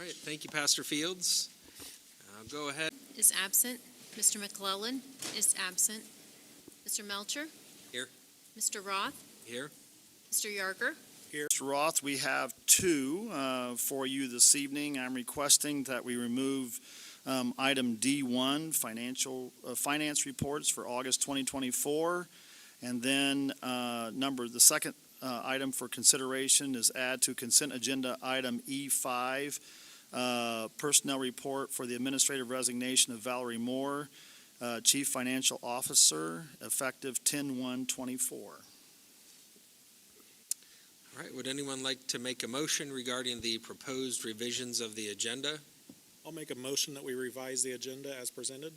All right, thank you, Pastor Fields. Go ahead. Is absent. Mr. McClellan is absent. Mr. Melcher? Here. Mr. Roth? Here. Mr. Yarger? Here, Mr. Roth, we have two for you this evening. I'm requesting that we remove item D1, finance reports for August 2024, and then the second item for consideration is add to consent agenda item E5, personnel report for the administrative resignation of Valerie Moore, Chief Financial Officer, effective 10/1/24. All right, would anyone like to make a motion regarding the proposed revisions of the agenda? I'll make a motion that we revise the agenda as presented.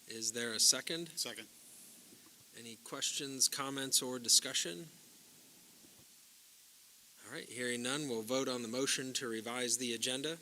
Is there a second? Second. Any questions, comments, or discussion? All right, hearing none, we'll vote on the motion to revise the agenda.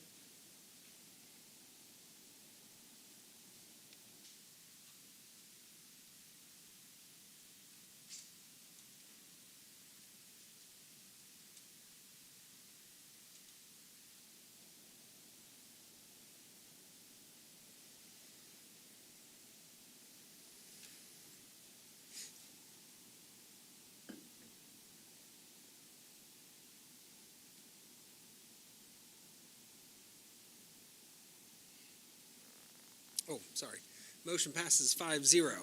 Oh, sorry. Motion passes 5-0.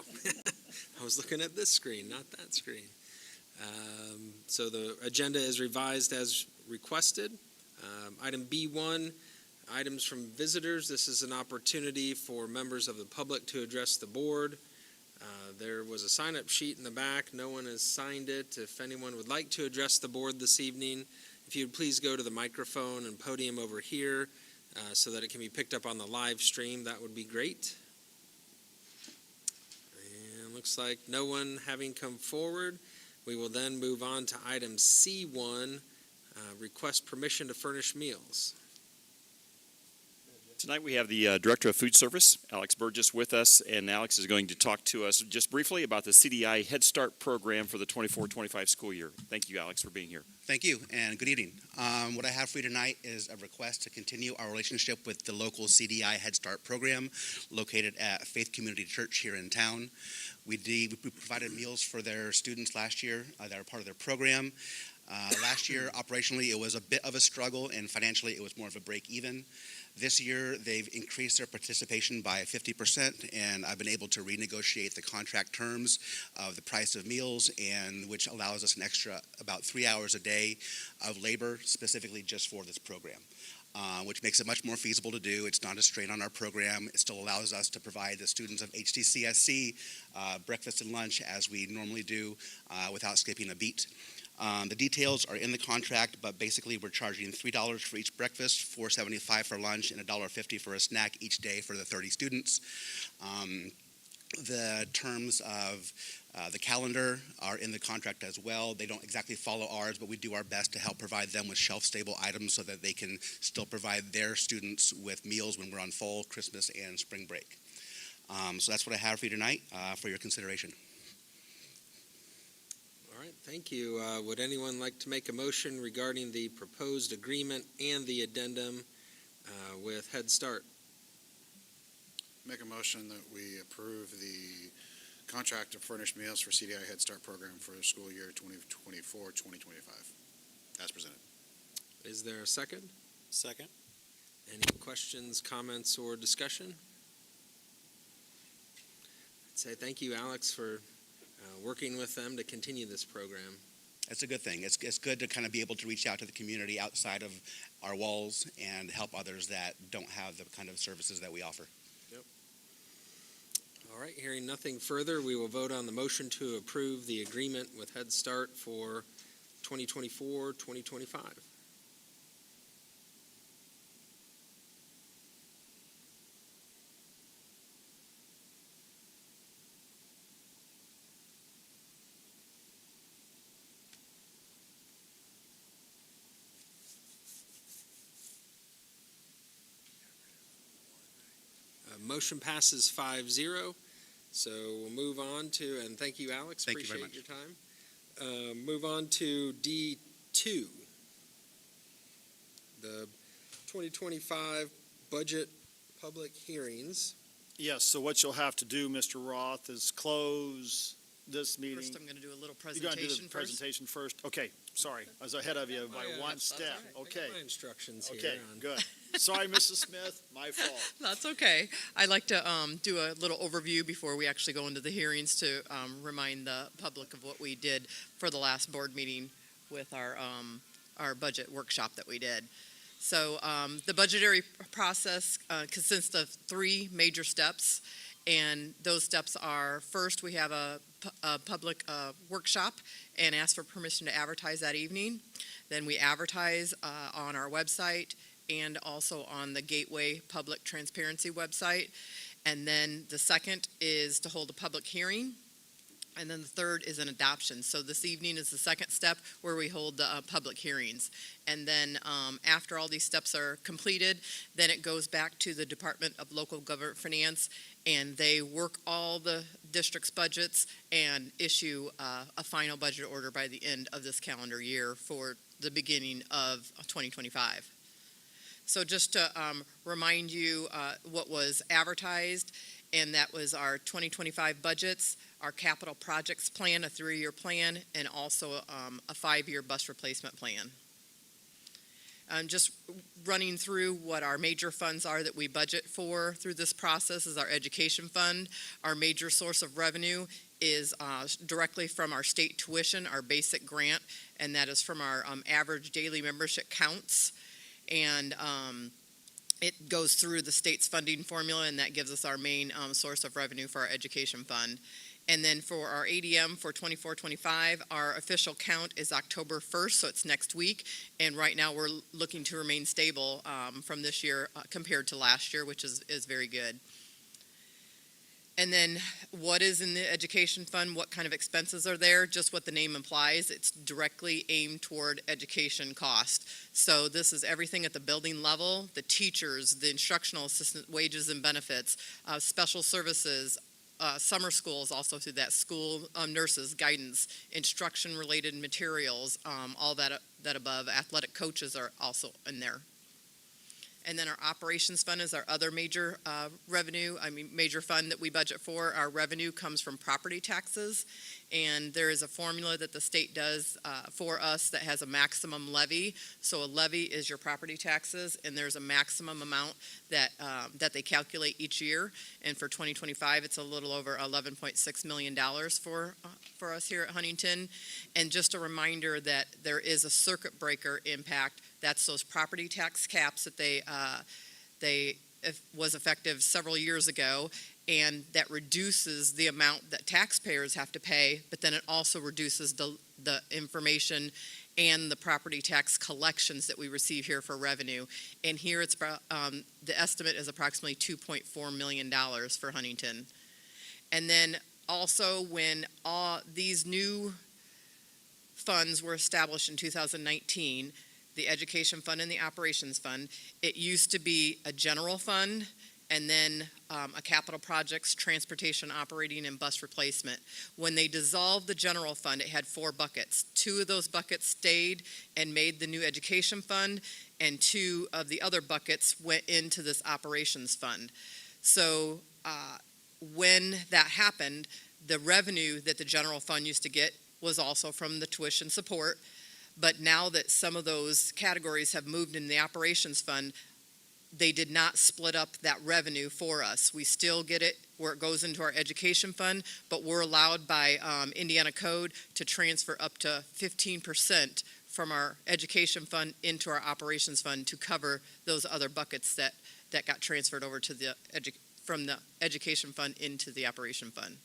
I was looking at this screen, not that screen. So the agenda is revised as requested. Item B1, items from visitors. This is an opportunity for members of the public to address the board. There was a sign-up sheet in the back. No one has signed it. If anyone would like to address the board this evening, if you'd please go to the microphone and podium over here, so that it can be picked up on the live stream, that would be great. And looks like no one having come forward. We will then move on to item C1, request permission to furnish meals. Tonight we have the Director of Food Service, Alex Burgess, with us, and Alex is going to talk to us just briefly about the CDI Head Start Program for the 24-25 school year. Thank you, Alex, for being here. Thank you, and good evening. What I have for you tonight is a request to continue our relationship with the local CDI Head Start Program located at Faith Community Church here in town. We provided meals for their students last year that are part of their program. Last year, operationally, it was a bit of a struggle, and financially, it was more of a break even. This year, they've increased their participation by 50%, and I've been able to renegotiate the contract terms of the price of meals, and which allows us an extra about 3 hours a day of labor specifically just for this program, which makes it much more feasible to do. It's not a strain on our program. It still allows us to provide the students of HCCSC breakfast and lunch as we normally do without skipping a beat. The details are in the contract, but basically we're charging $3 for each breakfast, $4.75 for lunch, and $1.50 for a snack each day for the 30 students. The terms of the calendar are in the contract as well. They don't exactly follow ours, but we do our best to help provide them with shelf-stable items so that they can still provide their students with meals when we're on fall, Christmas, and spring break. So that's what I have for you tonight for your consideration. All right, thank you. Would anyone like to make a motion regarding the proposed agreement and the addendum with Head Start? Make a motion that we approve the contract to furnish meals for CDI Head Start Program for the school year 2024-2025, as presented. Is there a second? Second. Any questions, comments, or discussion? I'd say thank you, Alex, for working with them to continue this program. That's a good thing. It's good to kind of be able to reach out to the community outside of our walls and help others that don't have the kind of services that we offer. Yep. All right, hearing nothing further, we will vote on the motion to approve the agreement with Head Start for 2024-2025. Motion passes 5-0. So we'll move on to, and thank you, Alex. Thank you very Appreciate much. your time. Move on to D2. The 2025 budget public hearings. Yes, so what you'll have to do, Mr. Roth, is close this meeting. First, I'm going to do a little You're going to do the presentation first. presentation first? Okay, sorry, I was ahead of you by one step. I Okay, got my instructions here. okay, on- good. Sorry, Mrs. Smith, my fault. That's okay. I'd like to do a little overview before we actually go into the hearings to remind the public of what we did for the last board meeting with our budget workshop that we did. So the budgetary process consists of three major steps, and those steps are, first, we have a public workshop and ask for permission to advertise that evening. Then we advertise on our website and also on the Gateway Public Transparency website. And then the second is to hold a public hearing. And then the third is an adoption. So this evening is the second step where we hold the public hearings. And then after all these steps are completed, then it goes back to the Department of Local Government Finance, and they work all the district's budgets and issue a final budget order by the end of this calendar year for the beginning of 2025. So just to remind you what was advertised, and that was our 2025 budgets, our capital projects plan, a 3-year plan, and also a 5-year bus replacement plan. Just running through what our major funds are that we budget for through this process is our education fund. Our major source of revenue is directly from our state tuition, our basic grant, and that is from our average daily membership counts. And it goes through the state's funding formula, and that gives us our main source of revenue for our education fund. And then for our ADM for 24-25, our official count is October 1st, so it's next week. And right now we're looking to remain stable from this year compared to last year, which is very good. And then what is in the education fund, what kind of expenses are there? Just what the name implies, it's directly aimed toward education cost. So this is everything at the building level, the teachers, the instructional assistant wages and benefits, special services, summer schools also through that, school nurses, guidance, instruction-related materials, all that above. Athletic coaches are also in there. And then our operations fund is our other major major fund that we budget for. Our revenue comes from property taxes, and there is a formula that the state does for us that has a maximum levy. So a levy is your property taxes, and there's a maximum amount that they calculate each year. And for 2025, it's a little over $11.6 million for us here at Huntington. And just a reminder that there is a circuit breaker impact. That's those property tax caps that was effective several years ago, and that reduces the amount that taxpayers have to pay, but then it also reduces the information and the property tax collections that we receive here for revenue. And here it's the estimate is approximately $2.4 million for Huntington. And then also when all these new funds were established in 2019, the education fund and the operations fund, it used to be a general fund and then a capital projects, transportation, operating, and bus replacement. When they dissolved the general fund, it had 4 buckets. 2 of those buckets stayed and made the new education fund, and 2 of the other buckets went into this operations fund. So when that happened, the revenue that the general fund used to get was also from the tuition support. But now that some of those categories have moved in the operations fund, they did not split up that revenue for us. We still get it where it goes into our education fund, but we're allowed by Indiana code to transfer up to 15% from our education fund into our operations fund to cover those other buckets that got transferred over to from the education fund into the operation fund.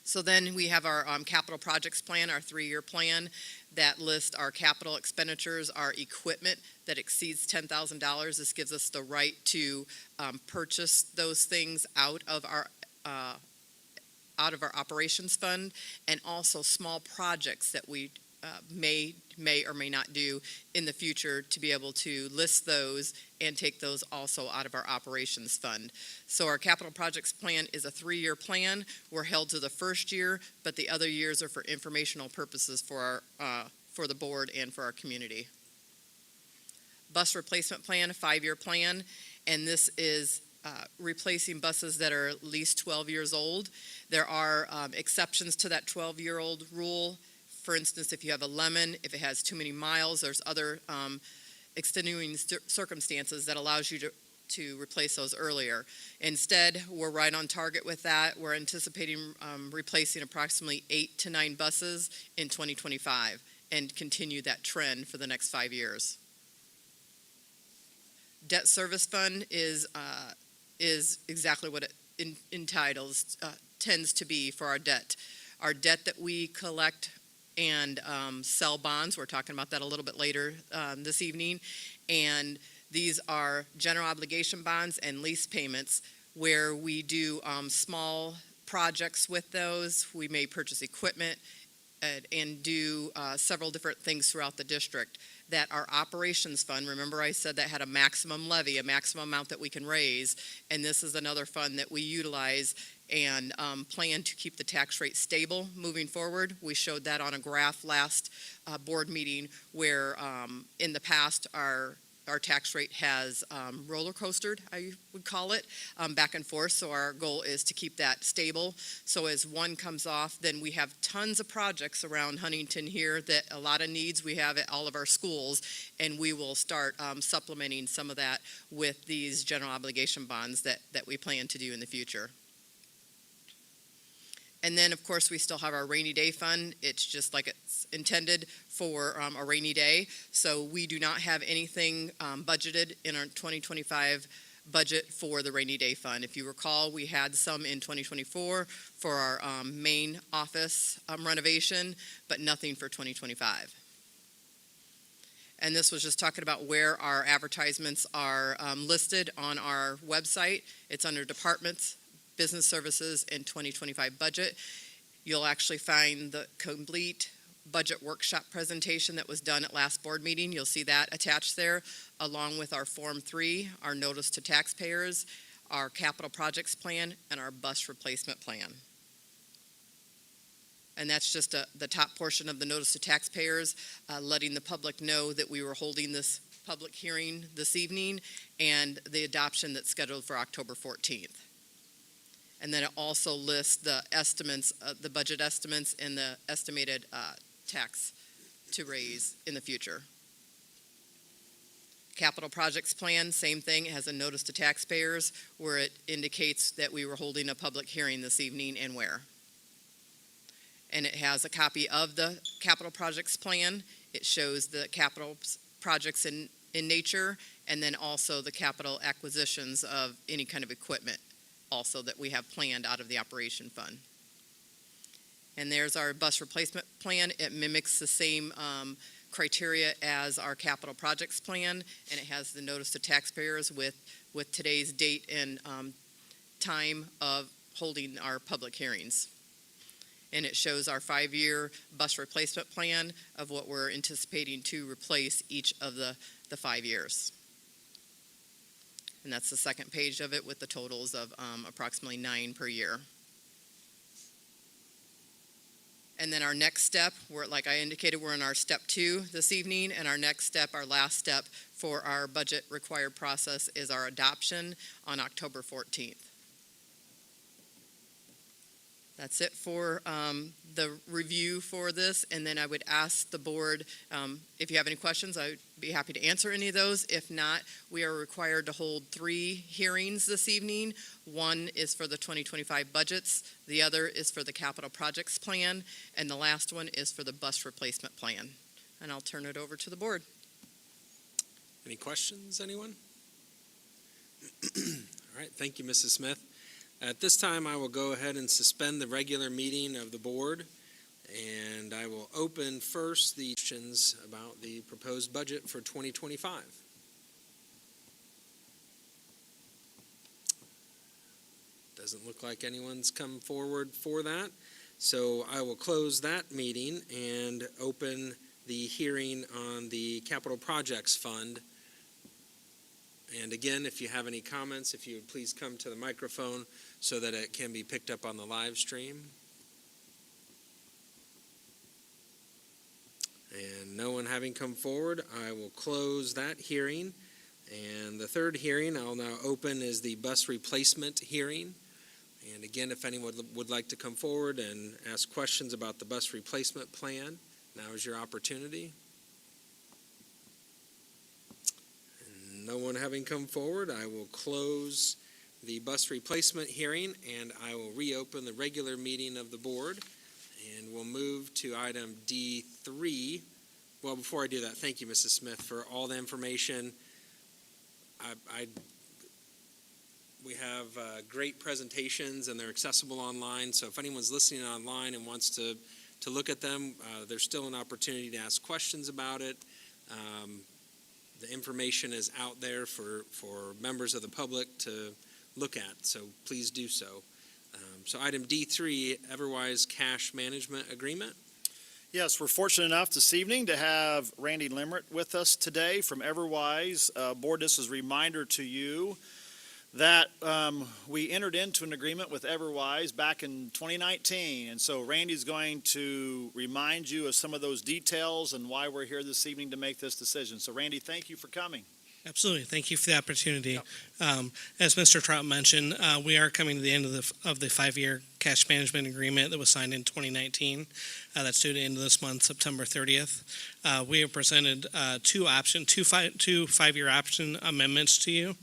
So then we have our capital projects plan, our 3-year plan that lists our capital expenditures, our equipment that exceeds $10,000. This gives us the right to purchase those things out of our operations fund, and also small projects that we may or may not do in the future to be able to list those and take those also out of our operations fund. So our capital projects plan is a 3-year plan. We're held to the first year, but the other years are for informational purposes for the board and for our community. bus replacement plan, a 5-year plan, and this is replacing buses that are at least 12 years old. There are exceptions to that 12-year-old rule. For instance, if you have a lemon, if it has too many miles, there's other extenuating circumstances that allows you to replace those earlier. Instead, we're right on target with that. We're anticipating replacing approximately 8 to 9 buses in 2025 and continue that trend for the next 5 years. Debt service fund is exactly what it entitles, tends to be for our debt. Our debt that we collect and sell bonds, we're talking about that a little bit later this evening, and these are general obligation bonds and lease payments where we do small projects with those. We may purchase equipment and do several different things throughout the district. That our operations fund, remember I said that had a maximum levy, a maximum amount that we can raise, and this is another fund that we utilize and plan to keep the tax rate stable moving forward. We showed that on a graph last board meeting where in the past our tax rate has roller coastered, I would call it, back and forth. So our goal is to keep that stable. So as one comes off, then we have tons of projects around Huntington here that a lot of needs we have at all of our schools, and we will start supplementing some of that with these general obligation bonds that we plan to do in the future. And then, of course, we still have our rainy day fund. It's just like it's intended for a rainy day. So we do not have anything budgeted in our 2025 budget for the rainy day fund. If you recall, we had some in 2024 for our main office renovation, but nothing for 2025. And this was just talking about where our advertisements are listed on our website. It's under departments, business services, and 2025 budget. You'll actually find the complete budget workshop presentation that was done at last board meeting. You'll see that attached there, along with our Form 3, our notice to taxpayers, our capital projects plan, and our bus replacement plan. And that's just the top portion of the notice to taxpayers, letting the public know that we were holding this public hearing this evening and the adoption that's scheduled for October 14th. And then it also lists the estimates, the budget estimates and the estimated tax to raise in the future. Capital projects plan, same thing, it has a notice to taxpayers where it indicates that we were holding a public hearing this evening and where. And it has a copy of the capital projects plan. It shows the capital projects in nature, and then also the capital acquisitions of any kind of equipment also that we have planned out of the operation fund. And there's our bus replacement plan. It mimics the same criteria as our capital projects plan, and it has the notice to taxpayers with today's date and time of holding our public hearings. And it shows our 5-year bus replacement plan of what we're anticipating to replace each of the 5 years. And that's the second page of it with the totals of approximately 9 per year. And then our next step, like I indicated, we're in our step 2 this evening, and our next step, our last step for our budget required process is our adoption on October 14th. That's it for the review for this, and then I would ask the board, if you have any questions, I would be happy to answer any of those. If not, we are required to hold 3 hearings this evening. One is for the 2025 budgets, the other is for the capital projects plan, and the last one is for the bus replacement plan. And I'll turn it over to the board. Any questions, anyone? All right, thank you, Mrs. Smith. At this time, I will go ahead and suspend the regular meeting of the board, and I will open first the questions about the proposed budget for 2025. Doesn't look like anyone's come forward for that, so I will close that meeting and open the hearing on the Capital Projects Fund. And again, if you have any comments, if you would please come to the microphone so that it can be picked up on the live stream. And No one having come forward, I will close that hearing. And the third hearing I'll now open is the bus replacement hearing. And again, if anyone would like to come forward and ask questions about the bus replacement plan, now is your opportunity. And no one having come forward, I will close the bus replacement hearing, and I will reopen the regular meeting of the board. And we'll move to item D3. Well, before I do that, thank you, Mrs. Smith, for all the information. We have great presentations, and they're accessible online. So if anyone's listening online and wants to look at them, there's still an opportunity to ask questions about it. The information is out there for members of the public to look at, so please do so. So item D3, Everwise Cash Management Agreement. Yes, we're fortunate enough this evening to have Randy Limerick with us today from Everwise. Board, this is a reminder to you that we entered into an agreement with Everwise back in 2019. And so Randy's going to remind you of some of those details and why we're here this evening to make this decision. So Randy, thank you for coming. Absolutely. Thank you for the opportunity. As Mr. Trout mentioned, we are coming to the end of the 5-year cash management agreement that was signed in 2019. That's due to end of this month, September 30th. We have presented two 5-year option amendments to you.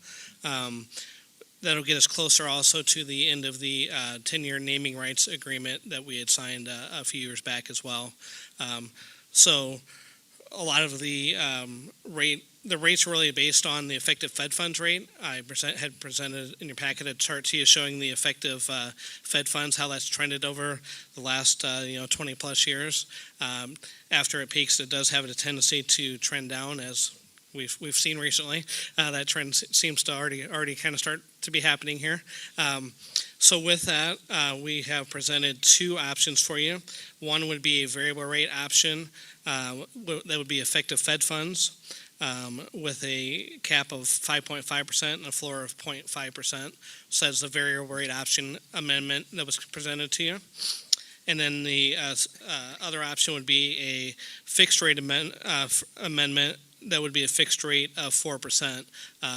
That'll get us closer also to the end of the 10-year naming rights agreement that we had signed a few years back as well. So a lot of the rates are really based on the effective Fed funds rate. I had presented in your packet a chart to you showing the effective Fed funds, how that's trended over the last 20 plus years. After it peaks, it does have a tendency to trend down, as we've seen recently. That trend seems to already kind of start to be happening here. So with that, we have presented two options for you. One would be a variable rate option that would be effective Fed funds with a cap of 5.5% and a floor of 0.5%. So that's the variable rate option amendment that was presented to you. And then the other option would be a fixed rate amendment that would be a fixed rate of 4%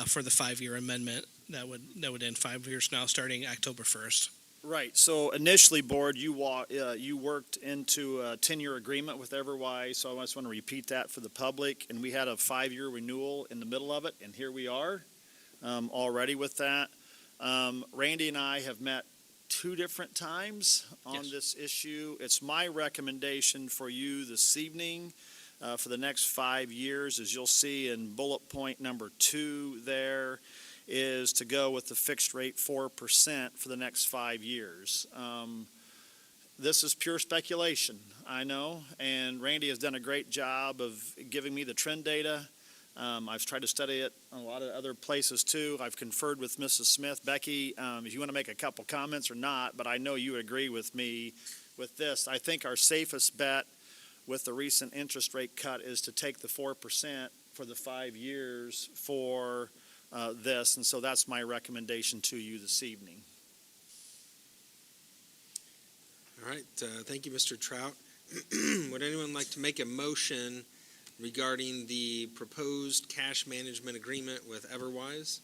for the 5-year amendment that would end 5 years now, starting October 1st. Right. So initially, board, you worked into a 10-year agreement with Everwise. So I just want to repeat that for the public. And we had a 5-year renewal in the middle of it, and here we are already with that. Randy and I have met 2 different times on this issue. It's my recommendation for you this evening for the next 5 years, as you'll see in bullet point number 2 there, is to go with the fixed rate 4% for the next 5 years. This is pure speculation, I know, and Randy has done a great job of giving me the trend data. I've tried to study it in a lot of other places too. I've conferred with Mrs. Smith. Becky, if you want to make a couple comments or not, but I know you agree with me with this. I think our safest bet with the recent interest rate cut is to take the 4% for the 5 years for this, and so that's my recommendation to you this evening. All right, thank you, Mr. Trout. Would anyone like to make a motion regarding the proposed cash management agreement with Everwise?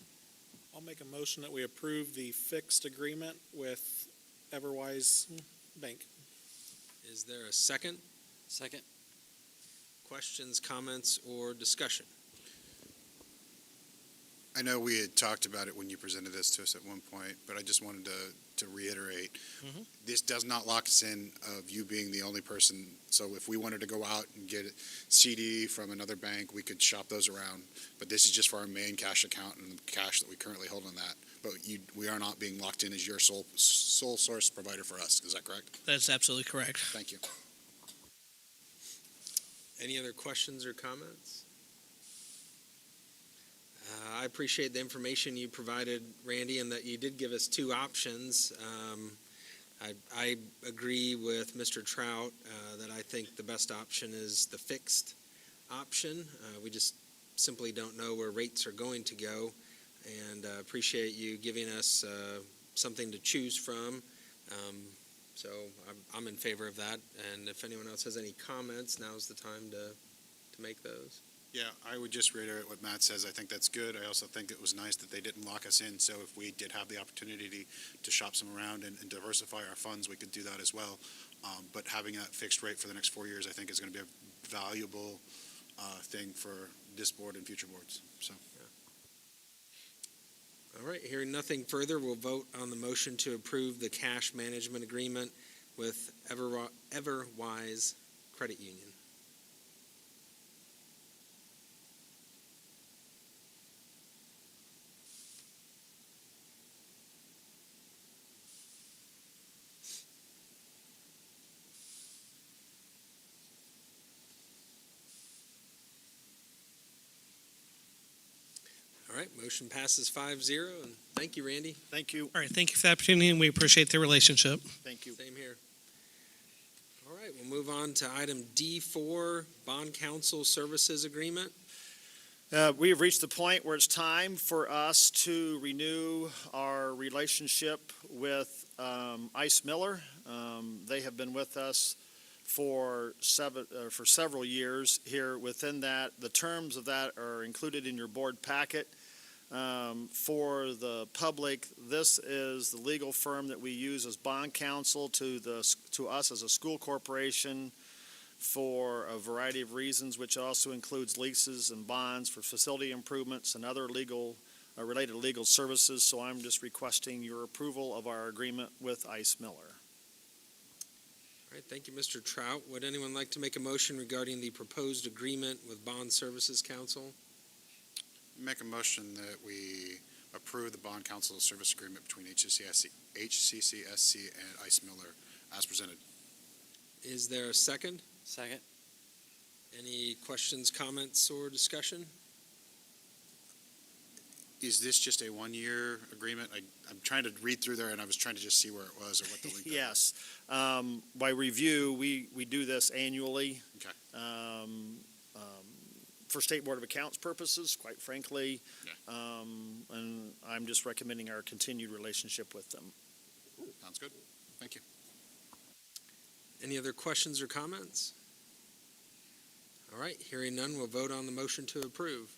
I'll make a motion that we approve the fixed agreement with Everwise Bank. Is there a second? Second. Questions, comments, or discussion? I know we had talked about it when you presented this to us at one point, but I just wanted to reiterate, this does not lock us in of you being the only person. So if we wanted to go out and get a CD from another bank, we could shop those around. But this is just for our main cash account and the cash that we currently hold on that. But we are not being locked in as your sole source provider for us. Is that correct? That's absolutely correct. Thank you. Any other questions or comments? I appreciate the information you provided, Randy, and that you did give us 2 options. I agree with Mr. Trout that I think the best option is the fixed option. We just simply don't know where rates are going to go, and appreciate you giving us something to choose from. So I'm in favor of that, and if anyone else has any comments, now's the time to make those? Yeah, I would just reiterate what Matt says. I think that's good. I also think it was nice that they didn't lock us in, so if we did have the opportunity to shop some around and diversify our funds, we could do that as well. But having that fixed rate for the next 4 years, I think is going to be a valuable thing for this board and future boards. So. All right, hearing nothing further, we'll vote on the motion to approve the cash management agreement with Everwise Credit Union. All right, motion passes 5-0, and thank you, Randy. Thank you. All right, thank you for the opportunity, and we appreciate the relationship. Thank you. Same here. All right, we'll move on to item D4, Bond Counsel Services Agreement. We have reached the point where it's time for us to renew our relationship with Ice Miller. They have been with us for several years here. Within that, the terms of that are included in your board packet. For the public, this is the legal firm that we use as bond counsel to us as a school corporation for a variety of reasons, which also includes leases and bonds for facility improvements and other related legal services. So I'm just requesting your approval of our agreement with Ice Miller. All right, thank you, Mr. Trout. Would anyone like to make a motion regarding the proposed agreement with Bond Services Council? Make a motion that we approve the bond counsel service agreement between HCCSC and Ice Miller as presented. Is there a second? Second. Any questions, comments, or discussion? Is this just a one-year agreement? I'm trying to read through there, and I was trying to just see where it was or what the link was. Yes. By review, we do this annually. Okay. For State Board of Accounts purposes, quite frankly. Yeah. And I'm just recommending our continued relationship with them. Sounds good. Thank you. Any other questions or comments? All right, hearing none, we'll vote on the motion to approve.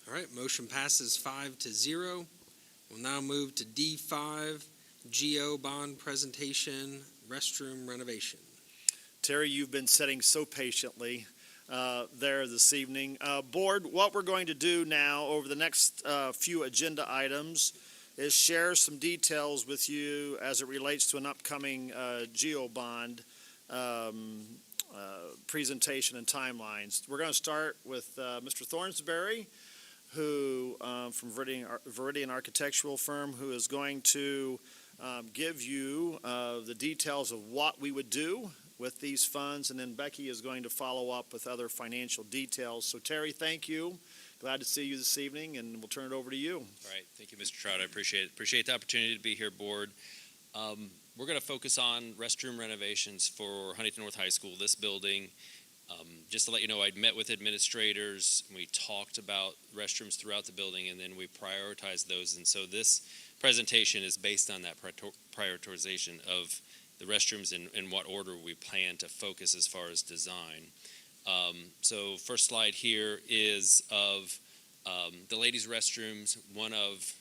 All right, motion passes 5-0. We'll now move to D5, GO Bond Presentation, Restroom Renovation. Terry, you've been sitting so patiently there this evening. Board, what we're going to do now over the next few agenda items is share some details with you as it relates to an upcoming GO Bond presentation and timelines. We're going to start with Mr. Thornsberry, who from Veridian Architectural Firm, who is going to give you the details of what we would do with these funds, and then Becky is going to follow up with other financial details. So Terry, thank you. Glad to see you this evening, and we'll turn it over to you. All right, thank you, Mr. Trout. I appreciate it. Appreciate the opportunity to be here, Board. We're going to focus on restroom renovations for Huntington North High School, this building. Just to let you know, I'd met with administrators, and we talked about restrooms throughout the building, and then we prioritized those. And so this presentation is based on that prioritization of the restrooms and what order we plan to focus as far as design. So first slide here is of the ladies' restrooms, one of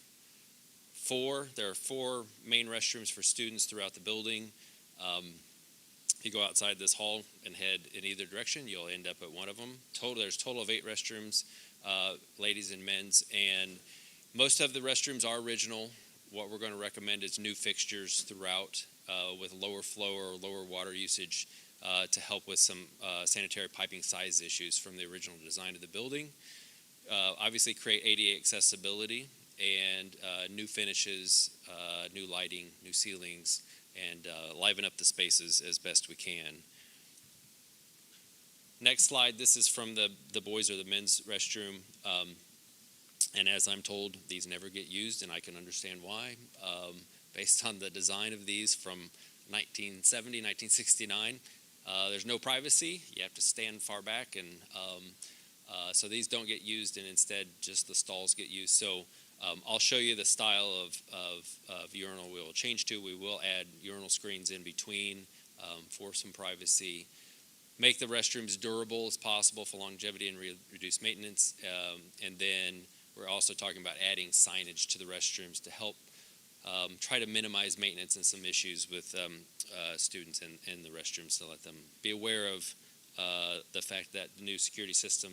four. There are 4 main restrooms for students throughout the building. If you go outside this hall and head in either direction, you'll end up at one of them. There's a total of 8 restrooms, ladies and men's, and most of the restrooms are original. What we're going to recommend is new fixtures throughout with lower flow or lower water usage to help with some sanitary piping size issues from the original design of the building. Obviously create ADA accessibility and new finishes, new lighting, new ceilings, and liven up the spaces as best we can. Next slide, this is from the boys or the men's restroom. And as I'm told, these never get used, and I can understand why. based on the design of these from 1970, 1969. There's no privacy. You have to stand far back, and so these don't get used, and instead just the stalls get used. So I'll show you the style of urinal we'll change to. We will add urinal screens in between for some privacy. Make the restrooms durable as possible for longevity and reduce maintenance. And then we're also talking about adding signage to the restrooms to help try to minimize maintenance and some issues with students in the restrooms, to let them be aware of the fact that the new security system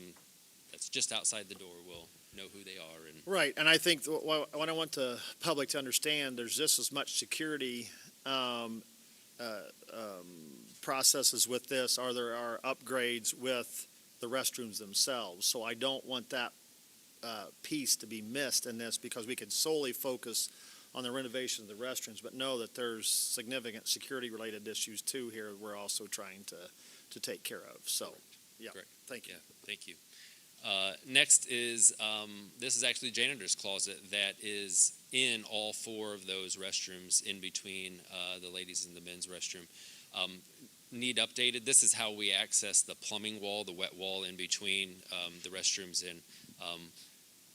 that's just outside the door will know who they are. And Right, and I think what I want the public to understand, there's just as much security processes with this, or there are upgrades with the restrooms themselves. So I don't want that piece to be missed in this, because we can solely focus on the renovation of the restrooms, but know that there's significant security-related issues too here we're also trying to take care of. So, yeah, Correct. thank you. Yeah, thank you. Next is, this is actually janitor's closet that is in all four of those restrooms in between the ladies and the men's restroom. Need updated. This is how we access the plumbing wall, the wet wall in between the restrooms, and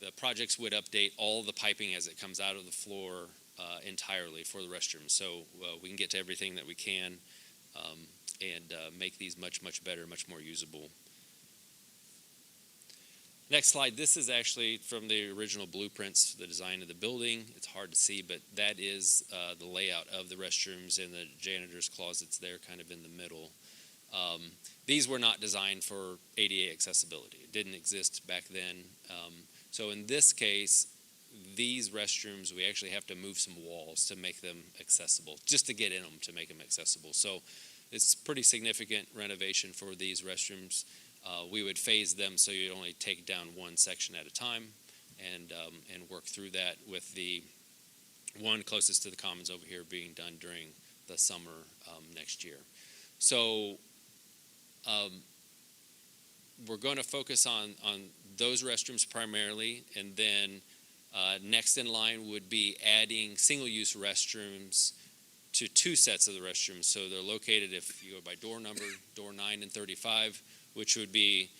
the projects would update all the piping as it comes out of the floor entirely for the restrooms. So we can get to everything that we can and make these much, much better, much more usable. Next slide. This is actually from the original blueprints, the design of the building. It's hard to see, but that is the layout of the restrooms and the janitor's closets there kind of in the middle. These were not designed for ADA accessibility. It didn't exist back then. So in this case, these restrooms, we actually have to move some walls to make them accessible, just to get in them to make them accessible. So it's pretty significant renovation for these restrooms. We would phase them so you'd only take down one section at a time and work through that, with the one closest to the commons over here being done during the summer next year. So we're going to focus on those restrooms primarily, and then next in line would be adding single-use restrooms to two sets of the restrooms. So they're located, if you go by door number, door 9 and 35, which would be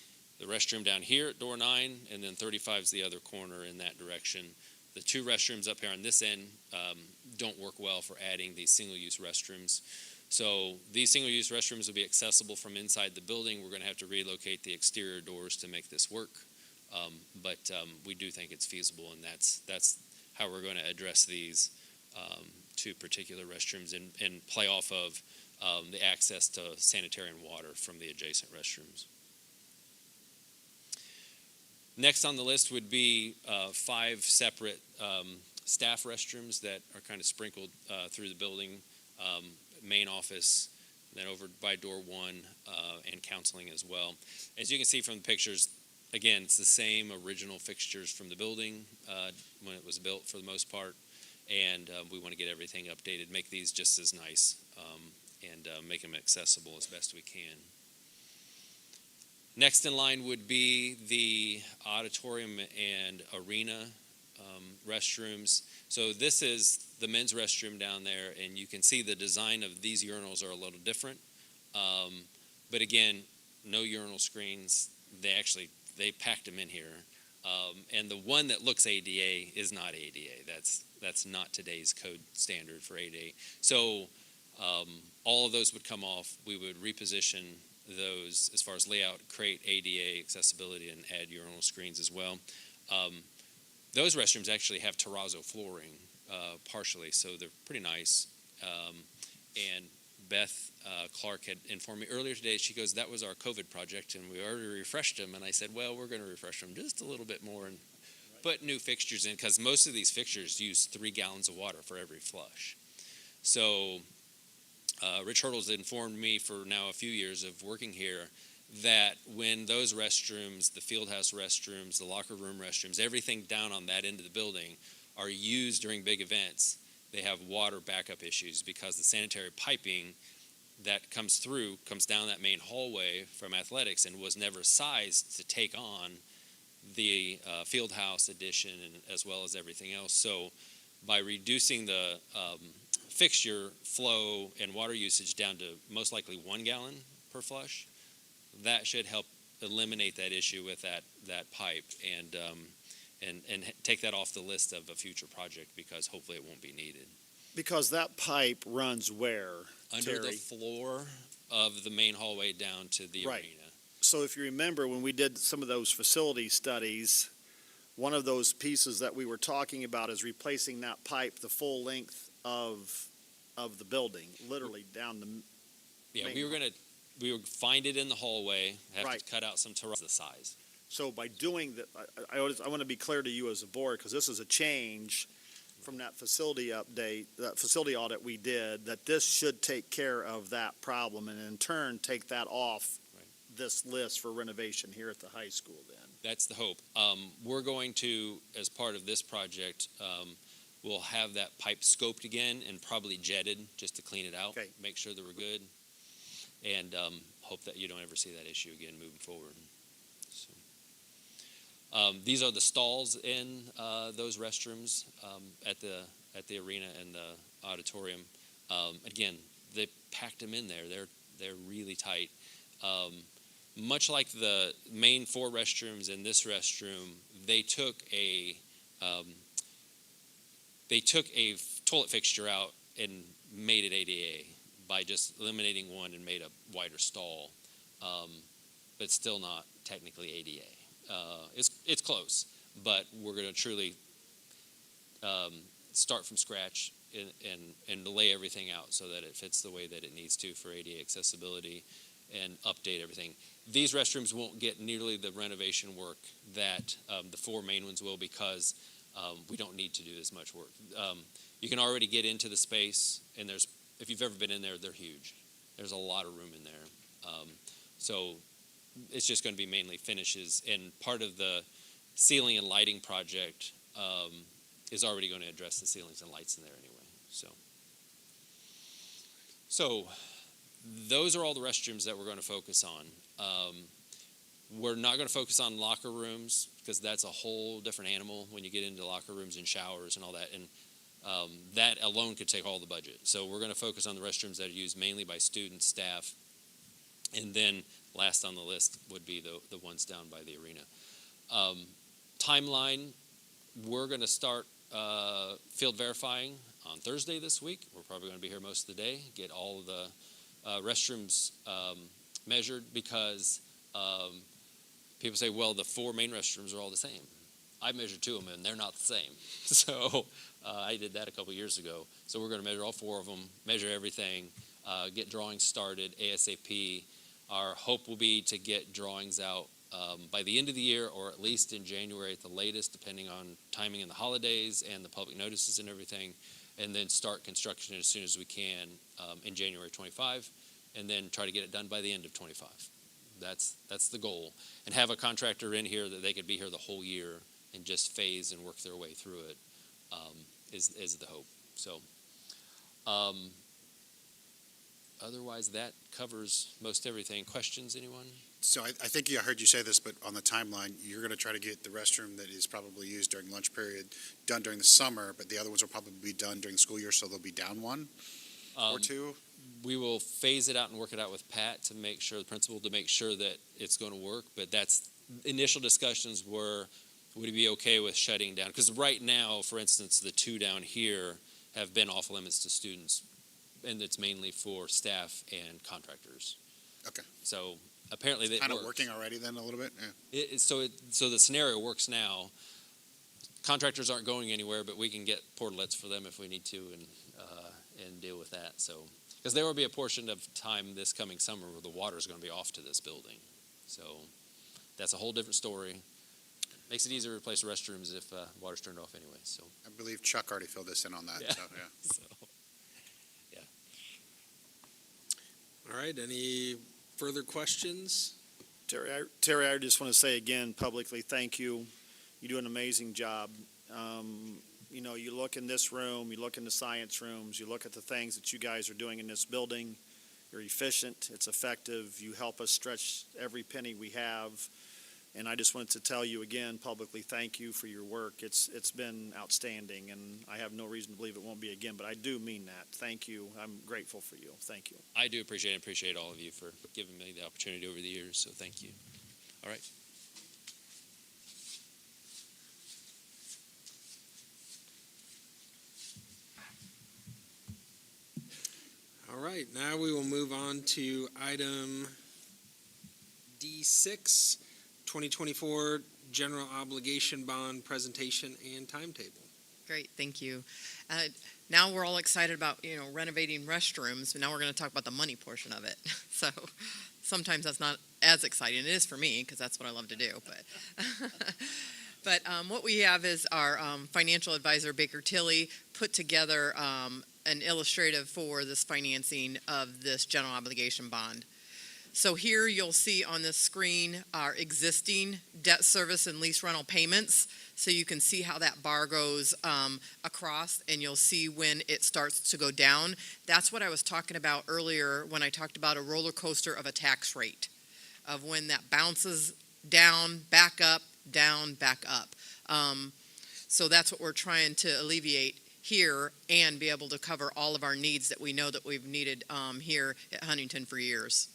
the restroom down here at door 9, and then 35 is the other corner in that direction. The two restrooms up here on this end don't work well for adding these single-use restrooms. So these single-use restrooms will be accessible from inside the building. We're going to have to relocate the exterior doors to make this work, but we do think it's feasible, and that's how we're going to address these two particular restrooms and play off of the access to sanitary and water from the adjacent restrooms. Next on the list would be 5 separate staff restrooms that are kind of sprinkled through the building. Main office, then over by door 1, and counseling as well. As you can see from the pictures, again, it's the same original fixtures from the building when it was built for the most part, and we want to get everything updated, make these just as nice, and make them accessible as best we can. Next in line would be the auditorium and arena restrooms. So this is the men's restroom down there, and you can see the design of these urinals are a little different. But again, no urinal screens. They packed them in here. And the one that looks ADA is not ADA. That's not today's code standard for ADA. So all of those would come off. We would reposition those as far as layout, create ADA accessibility, and add urinal screens as well. Those restrooms actually have terrazzo flooring partially, so they're pretty nice. And Beth Clark had informed me earlier today, she goes, that was our COVID project, and we already refreshed them. And I said, well, we're going to refresh them just a little bit more and put new fixtures in, because most of these fixtures use 3 gallons of water for every flush. So Rich Hurdles informed me for now a few years of working here that when those restrooms, the field house restrooms, the locker room restrooms, everything down on that end of the building are used during big events, they have water backup issues, because the sanitary piping that comes down that main hallway from athletics and was never sized to take on the field house addition, and as well as everything else. So by reducing the fixture flow and water usage down to most likely 1 gallon per flush, that should help eliminate that issue with that pipe and take that off the list of a future project, because hopefully it won't be needed. Because that pipe runs where, Under the Terry? floor of the main hallway down to the Right. arena. So if you remember, when we did some of those facility studies, one of those pieces that we were talking about is replacing that pipe the full length of the building, literally down the, Yeah, main we would find it in the hallway, have Right. to cut out some terrain the size. so by doing that, I want to be clear to you as a board, because this is a change from that facility update, that facility audit we did, that this should take care of that problem and in turn take that off Right. this list for renovation here at the high school then. That's the hope. We're going to, as part of this project, we'll have that pipe scoped again and probably jetted just to clean it out. Okay. Make sure that we're good, and hope that you don't ever see that issue again moving forward. So, these are the stalls in those restrooms at the arena and the auditorium. Again, they packed them in there. They're really tight. Much like the main 4 restrooms in this restroom, they took a toilet fixture out and made it ADA by just eliminating one and made a wider stall, but still not technically ADA. It's close, but we're going to truly start from scratch and lay everything out so that it fits the way that it needs to for ADA accessibility and update everything. These restrooms won't get nearly the renovation work that the 4 main ones will, because we don't need to do as much work. You can already get into the space, and if you've ever been in there, they're huge. There's a lot of room in there. So it's just going to be mainly finishes, and part of the ceiling and lighting project is already going to address the ceilings and lights in there anyway. So those are all the restrooms that we're going to focus on. We're not going to focus on locker rooms, because that's a whole different animal when you get into locker rooms and showers and all that, and that alone could take all the budget. So we're going to focus on the restrooms that are used mainly by students, staff, and then last on the list would be the ones down by the arena. Timeline, we're going to start field verifying on Thursday this week. We're probably going to be here most of the day, get all of the restrooms measured, because people say, well, the 4 main restrooms are all the same. I measured 2 of them, and they're not the same. So I did that a couple years ago. So we're going to measure all 4 of them, measure everything, get drawings started ASAP. Our hope will be to get drawings out by the end of the year, or at least in January at the latest, depending on timing in the holidays and the public notices and everything, and then start construction as soon as we can in January 25, and then try to get it done by the end of 25. That's the goal, and have a contractor in here that they could be here the whole year and just phase and work their way through it is the hope. So otherwise, that covers most everything. Questions, anyone? So I think I heard you say this, but on the timeline, you're going to try to get the restroom that is probably used during lunch period done during the summer, but the other ones will probably be done during the school year, so they'll be down 1 or 2? We will phase it out and work it out with Pat to make sure, the principal, to make sure that it's going to work. But that's initial discussions were, would he be okay with shutting down? Because right now, for instance, the 2 down here have been off limits to students, and it's mainly for staff and contractors. Okay. So apparently that Kind of works. working already then a little bit? Yeah. So the scenario works now. Contractors aren't going anywhere, but we can get portlets for them if we need to, and deal with that. So, because there will be a portion of time this coming summer where the water is going to be off to this building. So that's a whole different story. Makes it easier to replace restrooms if water's turned off anyway. So I believe Chuck already filled this in on that. Yeah. So, yeah. So, All right, any further questions? Terry, I just want to say again publicly, thank you. You do an amazing job. You look in this room, you look in the science rooms, you look at the things that you guys are doing in this building. You're efficient, it's effective. You help us stretch every penny we have. And I just wanted to tell you again publicly, thank you for your work. It's been outstanding, and I have no reason to believe it won't be again, but I do mean that. Thank you. I'm grateful for you. Thank you. I do appreciate all of you for giving me the opportunity over the years, so thank you. All right. All right, now we will move on to item D6, 2024 General Obligation Bond Presentation and Timetable. Great, thank you. Now we're all excited about, renovating restrooms, but now we're going to talk about the money portion of it. So sometimes that's not as exciting. It is for me, because that's what I love to do. But what we have is our financial advisor, Baker Tilly, put together an illustrative for this financing of this general obligation bond. So here you'll see on the screen our existing debt service and lease rental payments. So you can see how that bar goes across, and you'll see when it starts to go down. That's what I was talking about earlier when I talked about a roller coaster of a tax rate, of when that bounces down, back up, down, back up. So that's what we're trying to alleviate here and be able to cover all of our needs that we know that we've needed here at Huntington for years.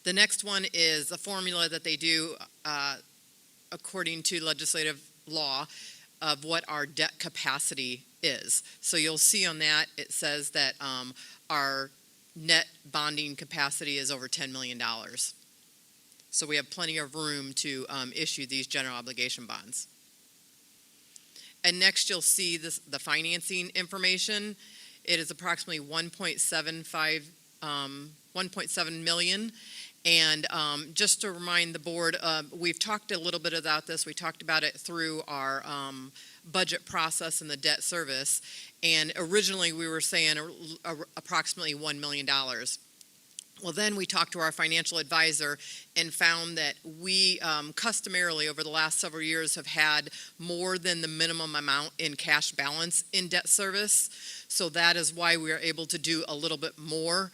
The next one is a formula that they do according to legislative law of what our debt capacity is. So you'll see on that it says that our net bonding capacity is over $10 million. So we have plenty of room to issue these general obligation bonds. And next you'll see the financing information. It is approximately 1.7 million. And just to remind the board, we've talked a little bit about this. We talked about it through our budget process and the debt service. And originally we were saying approximately $1 million. Well, then we talked to our financial advisor and found that we customarily over the last several years have had more than the minimum amount in cash balance in debt service. So that is why we are able to do a little bit more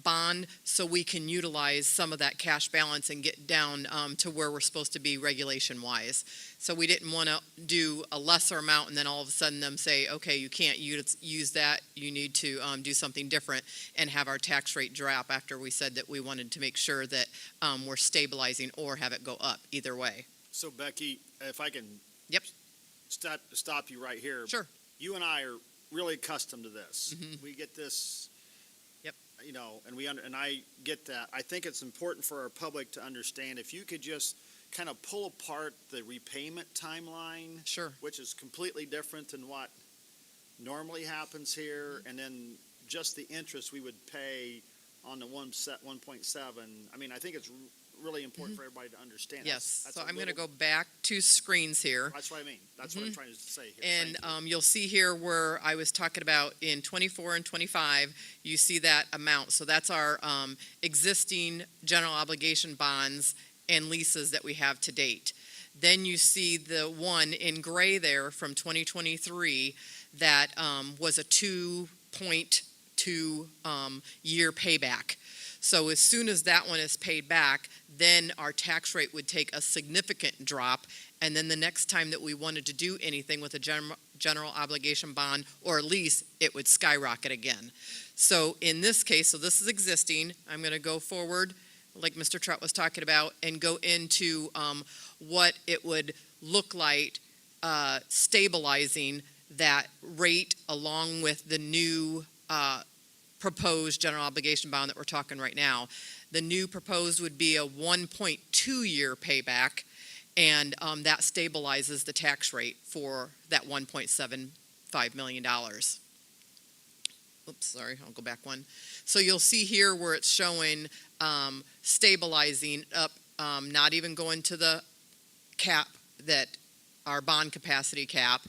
bond, so we can utilize some of that cash balance and get down to where we're supposed to be regulation-wise. So we didn't want to do a lesser amount and then all of a sudden them say, okay, you can't use that, you need to do something different, and have our tax rate drop after we said that we wanted to make sure that we're stabilizing or have it go up either way. So Becky, if I can stop you right here. Sure. You and I are really accustomed to this. Mm-hmm. We get this. Yep. And I get that. I think it's important for our public to understand, if you could just kind of pull apart the repayment timeline. Sure. Which is completely different than what normally happens here, and then just the interest we would pay on the 1.7. I mean, I think it's really important for everybody to understand. Yes. That's So a I'm going to little- go back 2 screens here. That's what I mean. That's what I'm trying to say here. And Thank you. you'll see here where I was talking about in 24 and 25, you see that amount. So that's our existing general obligation bonds and leases that we have to date. Then you see the one in gray there from 2023 that was a 2.2 year payback. So as soon as that one is paid back, then our tax rate would take a significant drop. And then the next time that we wanted to do anything with a general obligation bond or lease, it would skyrocket again. So in this case, so this is existing, I'm going to go forward, like Mr. Trott was talking about, and go into what it would look like stabilizing that rate along with the new proposed general obligation bond that we're talking right now. The new proposed would be a 1.2 year payback, and that stabilizes the tax rate for that $1.75 million. Oops, sorry, I'll go back one. So you'll see here where it's showing stabilizing up, not even going to the cap, that our bond capacity cap,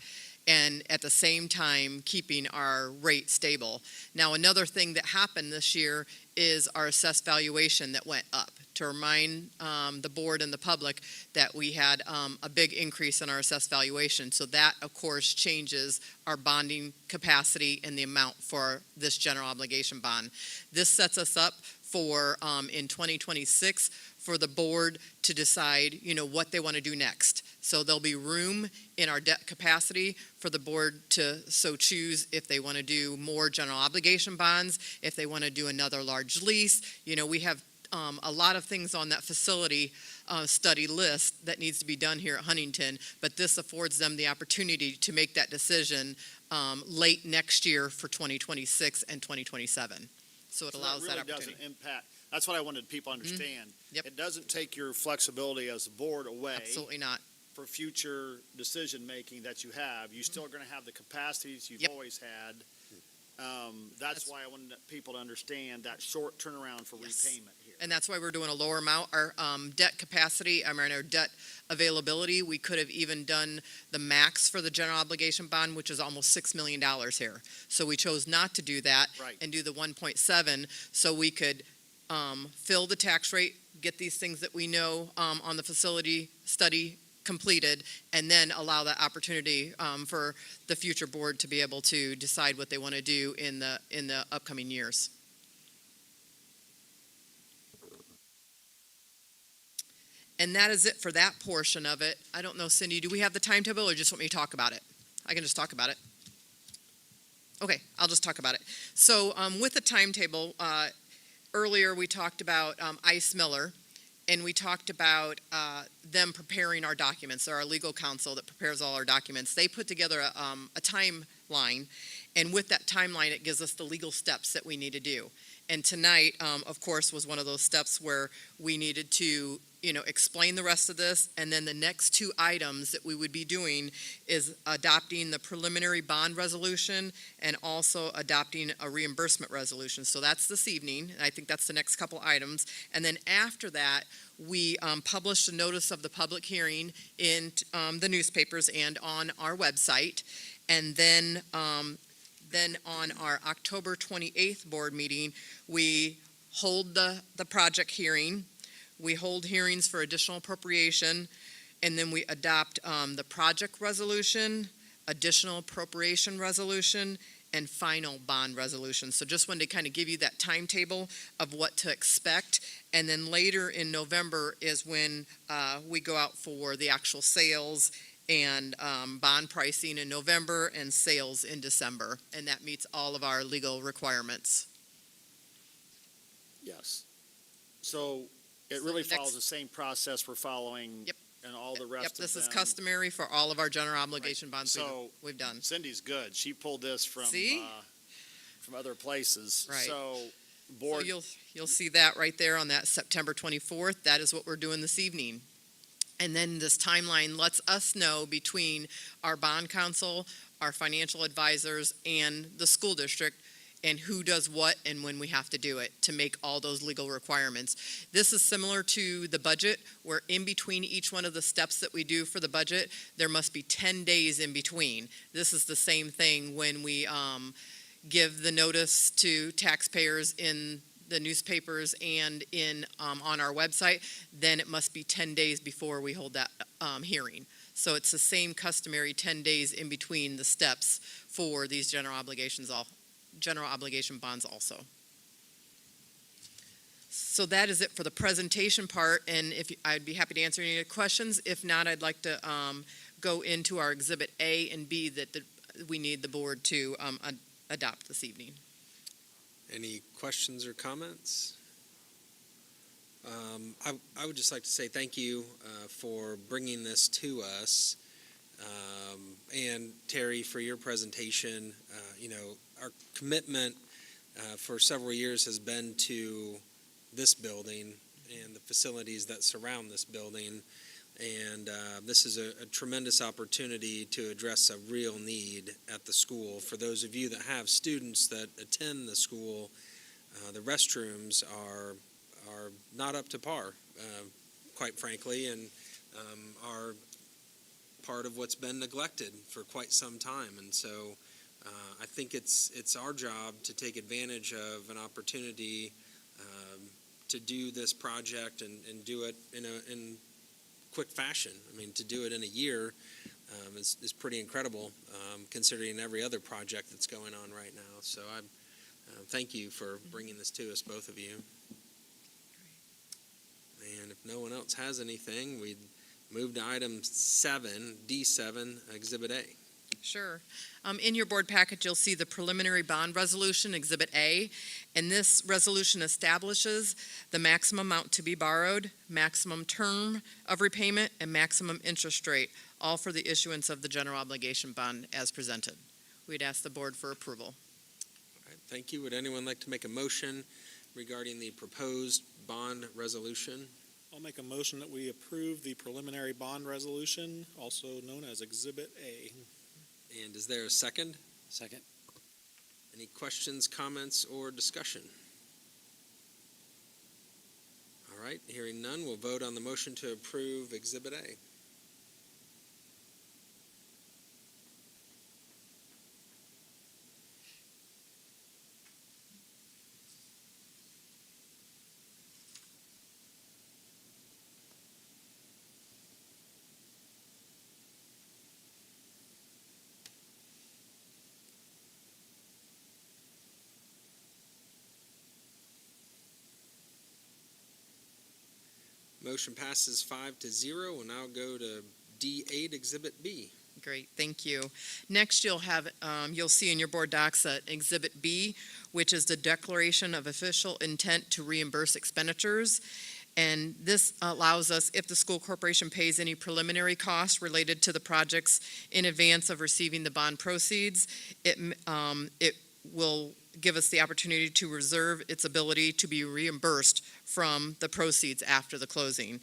and at the same time keeping our rate stable. Now, another thing that happened this year is our assessed valuation that went up. To remind the board and the public that we had a big increase in our assessed valuation. So that, of course, changes our bonding capacity and the amount for this general obligation bond. This sets us up for, in 2026, for the board to decide, what they want to do next. So there'll be room in our debt capacity for the board to so choose if they want to do more general obligation bonds, if they want to do another large lease. We have a lot of things on that facility study list that needs to be done here at Huntington, but this affords them the opportunity to make that decision late next year for 2026 and 2027 So it allows that opportunity. Doesn't impact, that's what I wanted people to understand. Yep. It doesn't take your flexibility as a board away Absolutely not. for future decision-making that you have. You're still going to have the capacities you've Yep. always had. That's why I wanted people to understand that short turnaround for Yes. repayment here. And that's why we're doing a lower amount. Our debt capacity, our debt availability, we could have even done the max for the general obligation bond, which is almost $6 million here. So we chose not to do that Right. and do the 1.7 so we could fill the tax rate, get these things that we know on the facility study completed, and then allow that opportunity for the future board to be able to decide what they want to do in the upcoming years. And that is it for that portion of it. I don't know, Cindy, do we have the timetable or just want me to talk about it? I can just talk about it. Okay, I'll just talk about it. So with the timetable, earlier we talked about Ice Miller, and we talked about them preparing our documents. They're our legal counsel that prepares all our documents. They put together a timeline, and with that timeline, it gives us the legal steps that we need to do. And tonight, of course, was one of those steps where we needed to, explain the rest of this, and then the next two items that we would be doing is adopting the preliminary bond resolution and also adopting a reimbursement resolution. So that's this evening, and I think that's the next couple items. And then after that, we published a notice of the public hearing in the newspapers and on our website. And then on our October 28th board meeting, we hold the project hearing. We hold hearings for additional appropriation, and then we adopt the project resolution, additional appropriation resolution, and final bond resolution. So just wanted to kind of give you that timetable of what to expect. And then later in November is when we go out for the actual sales and bond pricing in November and sales in December. And that meets all of our legal requirements. Yes. So it So really the next- follows the same process we're following. Yep. And all the rest Yep, of this is them. customary for all of our general obligation bonds So we've done. Cindy's good. She pulled this from See? From other places. Right. So So board, you'll see that right there on that September 24th. That is what we're doing this evening. And then this timeline lets us know between our bond counsel, our financial advisors, and the school district, and who does what and when we have to do it to make all those legal requirements. This is similar to the budget, where in between each one of the steps that we do for the budget, there must be 10 days in between. This is the same thing when we give the notice to taxpayers in the newspapers and on our website, then it must be 10 days before we hold that hearing. So it's the same customary 10 days in between the steps for these general obligation bonds also. So that is it for the presentation part, and I'd be happy to answer any questions. If not, I'd like to go into our Exhibit A and B that we need the board to adopt this evening. Any questions or comments? I would just like to say thank you for bringing this to us, and Terry, for your presentation. Our commitment for several years has been to this building and the facilities that surround this building, and this is a tremendous opportunity to address a real need at the school. For those of you that have students that attend the school, the restrooms are not up to par, quite frankly, and are part of what's been neglected for quite some time. And so I think it's our job to take advantage of an opportunity to do this project and do it in quick fashion. I mean, to do it in a year is pretty incredible, considering every other project that's going on right now. So I thank you for bringing this to us, both of you. And if no one else has anything, we'd move to item 7, D7, Exhibit A. Sure. In your board package, you'll see the preliminary bond resolution, Exhibit A, and this resolution establishes the maximum amount to be borrowed, maximum term of repayment, and maximum interest rate, all for the issuance of the general obligation bond as presented. We'd ask the board for approval. All right, thank you. Would anyone like to make a motion regarding the proposed bond resolution? I'll make a motion that we approve the preliminary bond resolution, also known as Exhibit A. And is there a second? Second. Any questions, comments, or discussion? All right, hearing none, we'll vote on the motion to approve Exhibit A. Motion passes 5-0. We'll now go to D8, Exhibit B. Great, thank you. Next, you'll see in your board docs Exhibit B, which is the declaration of official intent to reimburse expenditures. And this allows us, if the school corporation pays any preliminary costs related to the projects in advance of receiving the bond proceeds, it will give us the opportunity to reserve its ability to be reimbursed from the proceeds after the closing.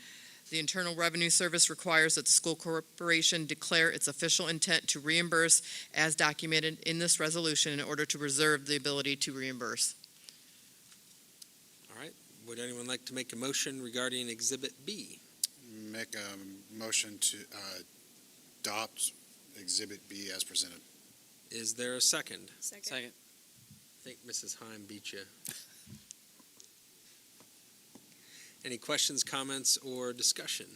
The Internal Revenue Service requires that the school corporation declare its official intent to reimburse as documented in this resolution in order to reserve the ability to reimburse. All right, would anyone like to make a motion regarding Exhibit B? Make a motion to adopt Exhibit B as presented. Is there a second? Second. I think Mrs. Heim beat you. Any questions, comments, or discussion?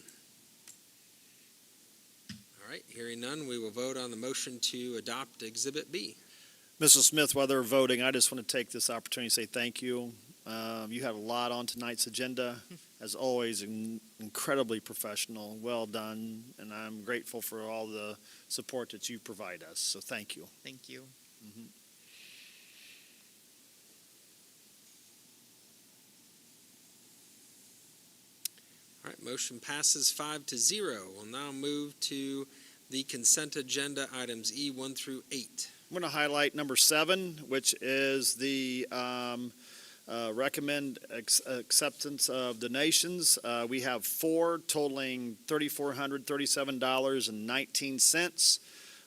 All right, hearing none, we will vote on the motion to adopt Exhibit B. Mrs. Smith, while they're voting, I just want to take this opportunity to say thank you. You had a lot on tonight's agenda. As always, incredibly professional, well done, and I'm grateful for all the support that you provide us, so thank you. Thank you. Mhm. All right, motion passes 5-0. We'll now move to the consent agenda items E1 through 8. I'm going to highlight number 7, which is the recommend acceptance of donations. We have 4 totaling $3,437.19.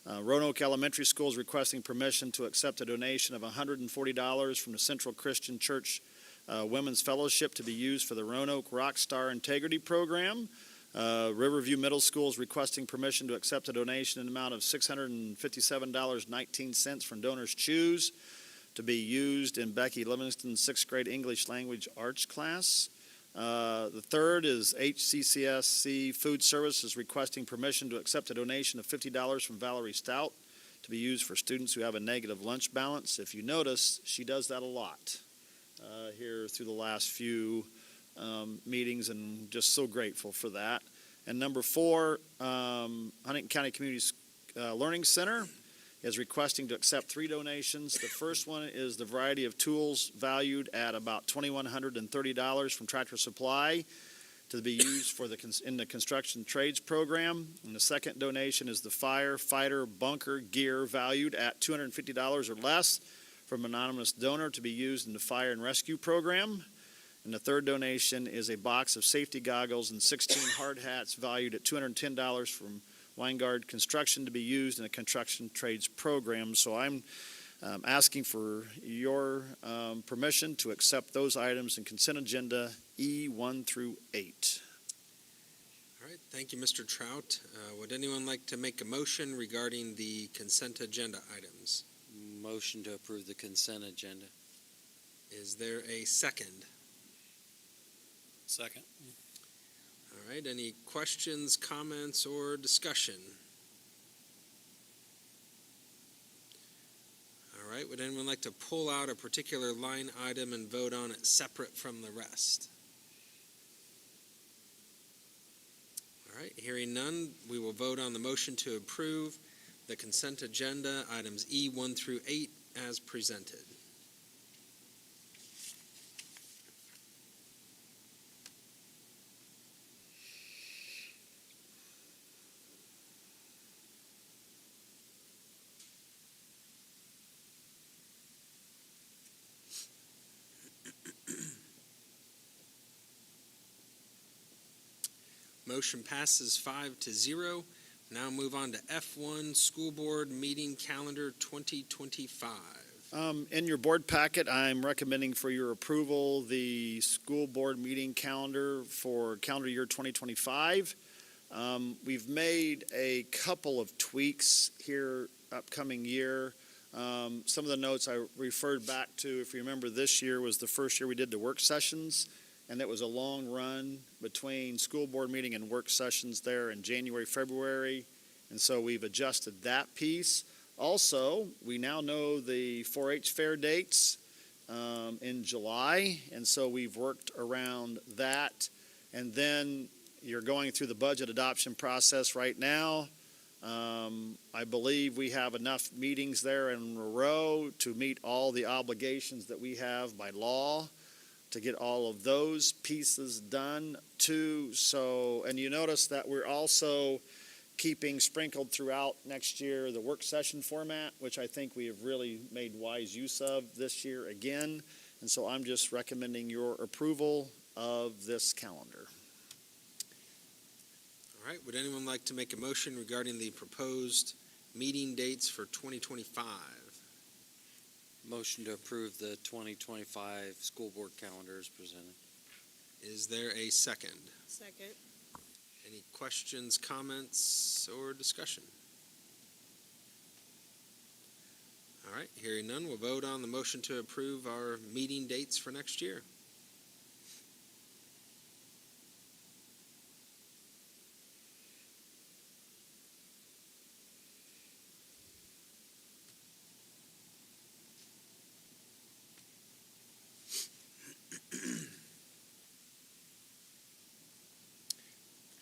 Roanoke Elementary School is requesting permission to accept a donation of $140 from the Central Christian Church Women's Fellowship to be used for the Roanoke Rockstar Integrity Program. Riverview Middle School is requesting permission to accept a donation in the amount of $657.19 from Donors Choose to be used in Becky Livingston's 6th grade English Language Arts class. The third is HCCSC Food Service is requesting permission to accept a donation of $50 from Valerie Stout to be used for students who have a negative lunch balance. If you notice, she does that a lot here through the last few meetings, and just so grateful for that. And number 4, Huntington County Community Learning Center is requesting to accept 3 donations. The first one is the variety of tools valued at about $2,130 from Tractor Supply to be used for in the construction trades program. And the second donation is the firefighter bunker gear valued at $250 or less from an anonymous donor to be used in the fire and rescue program. And the third donation is a box of safety goggles and 16 hard hats valued at $210 from Weingard Construction to be used in a construction trades program. So I'm asking for your permission to accept those items in consent agenda E1 through 8. All right, thank you, Mr. Trout. Would anyone like to make a motion regarding the consent agenda items? Motion to approve the consent agenda. Is there a second? Second. All right, any questions, comments, or discussion? All right, would anyone like to pull out a particular line item and vote on it separate from the rest? All right, hearing none, we will vote on the motion to approve the consent agenda, items E1 through 8, as presented. Motion passes 5-0. Now move on to F1, School Board Meeting Calendar 2025. In your board packet, I'm recommending for your approval the school board meeting calendar for calendar year 2025. We've made a couple of tweaks here upcoming year. Some of the notes I referred back to, if you remember, this year was the first year we did the work sessions, and that was a long run between school board meeting and work sessions there in January, February, and so we've adjusted that piece. Also, we now know the 4-H fair dates in July, and so we've worked around that. And then you're going through the budget adoption process right now. I believe we have enough meetings there in a row to meet all the obligations that we have by law to get all of those pieces done too. So, and you notice that we're also keeping sprinkled throughout next year the work session format, which I think we have really made wise use of this year again. And so I'm just recommending your approval of this calendar. All right, would anyone like to make a motion regarding the proposed meeting dates for 2025? Motion to approve the 2025 school board calendar is presented. Is there a second? Second. Any questions, comments, or discussion? All right, hearing none, we'll vote on the motion to approve our meeting dates for next year.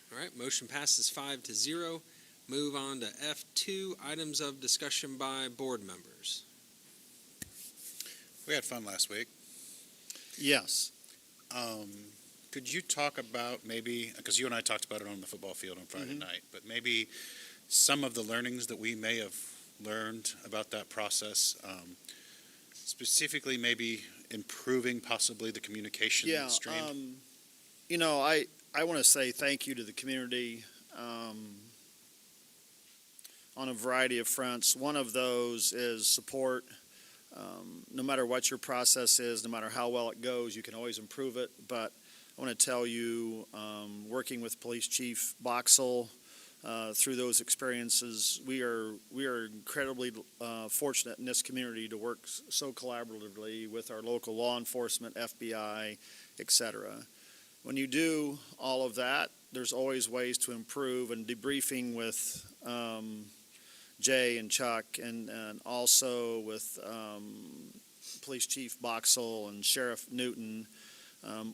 All right, motion passes 5-0. Move on to F2, items of discussion by board members. We had fun last week. Yes. Could you talk about maybe, because you and I talked about it on the football field on Friday night, but maybe some of the learnings that we may have learned about that process, specifically maybe improving possibly the communication stream? You know, I want to say thank you to the community on a variety of fronts. One of those is support. No matter what your process is, no matter how well it goes, you can always improve it. But I want to tell you, working with Police Chief Boxell through those experiences, we are incredibly fortunate in this community to work so collaboratively with our local law enforcement, FBI, et cetera. When you do all of that, there's always ways to improve, and debriefing with Jay and Chuck and also with Police Chief Boxell and Sheriff Newton,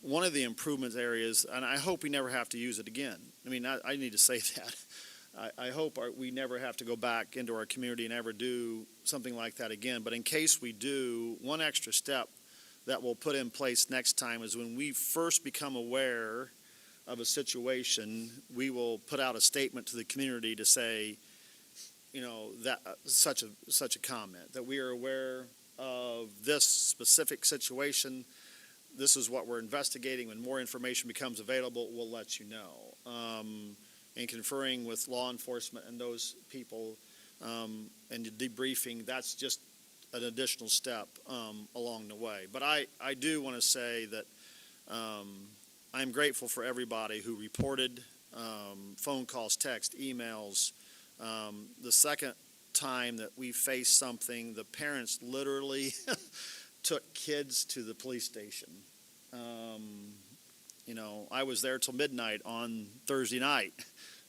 one of the improvement areas, and I hope we never have to use it again. I mean, I need to say that. I hope we never have to go back into our community and ever do something like that again. But in case we do, one extra step that we'll put in place next time is when we first become aware of a situation, we will put out a statement to the community to say, you know, that such a comment, that we are aware of this specific situation. This is what we're investigating. When more information becomes available, we'll let you know. And conferring with law enforcement and those people and debriefing, that's just an additional step along the way. But I do want to say that I'm grateful for everybody who reported phone calls, text, emails. The second time that we faced something, the parents literally took kids to the police station. You know, I was there till midnight on Thursday night,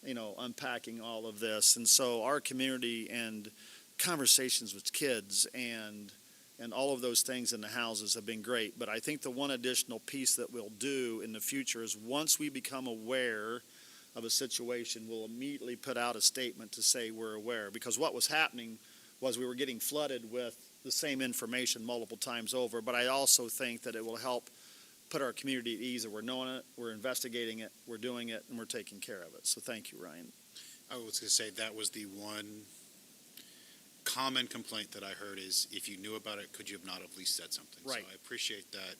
you know, unpacking all of this. And so our community and conversations with kids and all of those things in the houses have been great. But I think the one additional piece that we'll do in the future is once we become aware of a situation, we'll immediately put out a statement to say we're aware. Because what was happening was we were getting flooded with the same information multiple times over. But I also think that it will help put our community at ease that we're knowing it, we're investigating it, we're doing it, and we're taking care of it. So thank you, Ryan. I was going to say that was the one common complaint that I heard is if you knew about it, could you have not at least said something? Right. So I appreciate that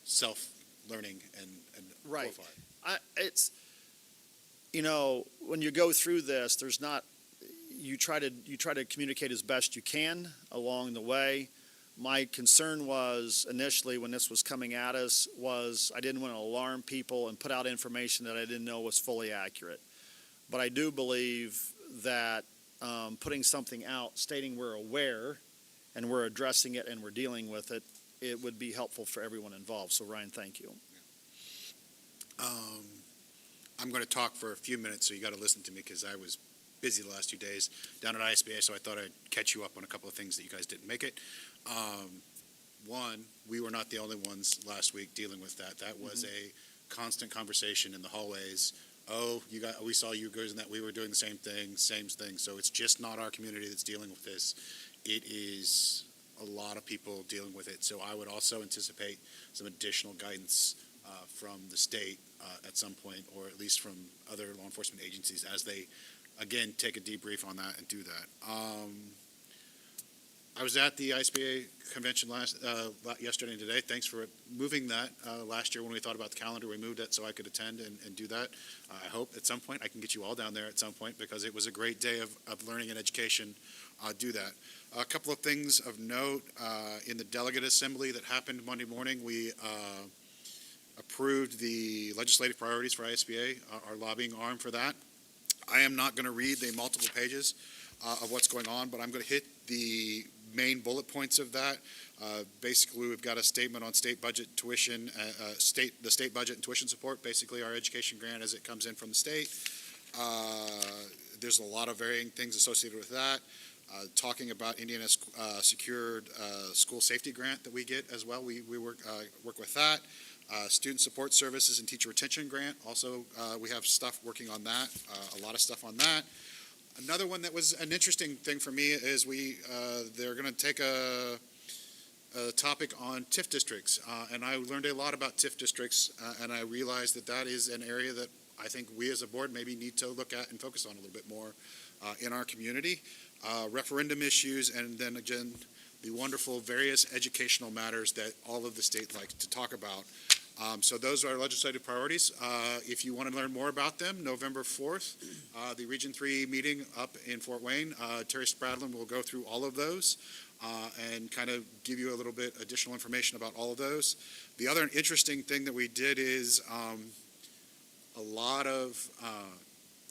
self-learning and Right. profile. It's, when you go through this, there's not, you try to communicate as best you can along the way. My concern was initially when this was coming at us was I didn't want to alarm people and put out information that I didn't know was fully accurate. But I do believe that putting something out stating we're aware and we're addressing it and we're dealing with it, it would be helpful for everyone involved. So Ryan, thank you. I'm going to talk for a few minutes, so you got to listen to me because I was busy the last 2 days down at ISBA, so I thought I'd catch you up on a couple of things that you guys didn't make it. One, we were not the only ones last week dealing with that. That was a constant conversation in the hallways. Oh, we saw you guys and that we were doing the same thing. So it's just not our community that's dealing with this. It is a lot of people dealing with it. So I would also anticipate some additional guidance from the state at some point, or at least from other law enforcement agencies as they, again, take a debrief on that and do that. I was at the ISBA convention yesterday and today. Thanks for moving that. Last year when we thought about the calendar, we moved it so I could attend and do that. I hope at some point I can get you all down there at some point because it was a great day of learning and education. Do that. A couple of things of note. In the delegate assembly that happened Monday morning, we approved the legislative priorities for ISBA, our lobbying arm for that. I am not going to read the multiple pages of what's going on, but I'm going to hit the main bullet points of that. Basically, we've got a statement on state budget tuition, the state budget and tuition support, basically our education grant as it comes in from the state. There's a lot of varying things associated with that. Talking about Indiana's secured school safety grant that we get as well. We work with that. Student support services and teacher retention grant. Also, we have stuff working on that, a lot of stuff on that. Another one that was an interesting thing for me is they're going to take a topic on TIF districts. And I learned a lot about TIF districts, and I realized that is an area that I think we as a board maybe need to look at and focus on a little bit more in our community. Referendum issues, and then again, the wonderful various educational matters that all of the state likes to talk about. So those are our legislative priorities. If you want to learn more about them, November 4th, the Region 3 meeting up in Fort Wayne, Terry Spradlin will go through all of those and kind of give you a little bit additional information about all of those. The other interesting thing that we did is a lot of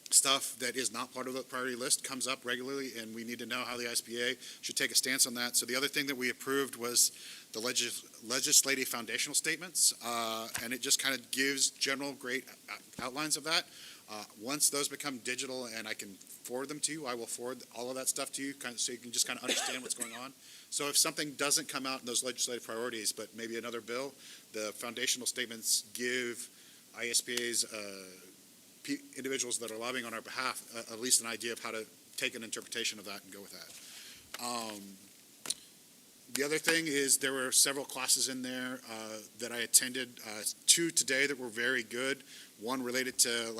stuff that is not part of the priority list comes up regularly, and we need to know how the ISBA should take a stance on that. So the other thing that we approved was the legislative foundational statements, and it just kind of gives general great outlines of that. Once those become digital and I can forward them to you, I will forward all of that stuff to you so you can just kind of understand what's going on. So if something doesn't come out in those legislative priorities, but maybe another bill, the foundational statements give ISBA's individuals that are lobbying on our behalf at least an idea of how to take an interpretation of that and go with that. The other thing is there were several classes in there that I attended, 2 today that were very good. One related to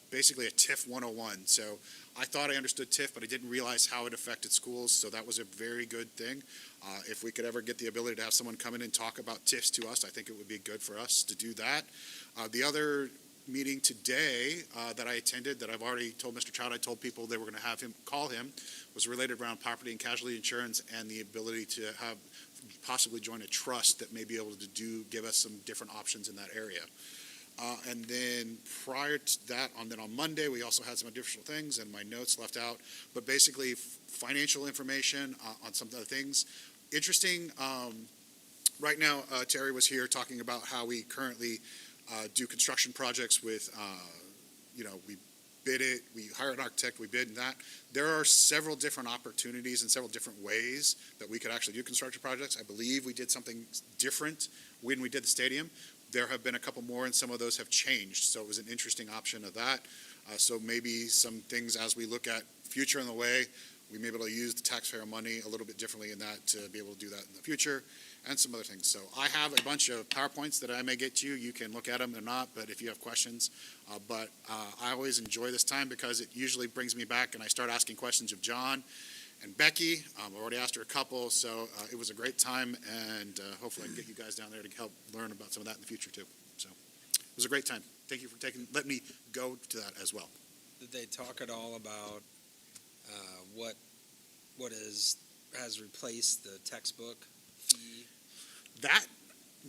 basically a TIF 101. So I thought I understood TIF, but I didn't realize how it affected schools. So that was a very good thing. If we could ever get the ability to have someone come in and talk about TIFs to us, I think it would be good for us to do that. The other meeting today that I attended that I've already told Mr. Trout, I told people they were going to have him call him, was related around property and casualty insurance and the ability to have possibly join a trust that may be able to give us some different options in that area. And then prior to that, on Monday, we also had some additional things and my notes left out, but basically financial information on some other things. Interesting, right now, Terry was here talking about how we currently do construction projects with, we bid it, we hire an architect, we bid that. There are several different opportunities and several different ways that we could actually do construction projects. I believe we did something different when we did the stadium. There have been a couple more, and some of those have changed, so it was an interesting option of that. So maybe some things as we look at future in the way, we may be able to use the taxpayer money a little bit differently in that to be able to do that in the future, and some other things. So I have a bunch of PowerPoints that I may get to you. You can look at them or not, but if you have questions. But I always enjoy this time because it usually brings me back and I start asking questions of John and Becky. I've already asked her a couple, so it was a great time, and hopefully I can get you guys down there to help learn about some of that in the future too. So it was a great time. Thank you for letting me go to that as well. Did they talk at all about what has replaced the textbook fee? That,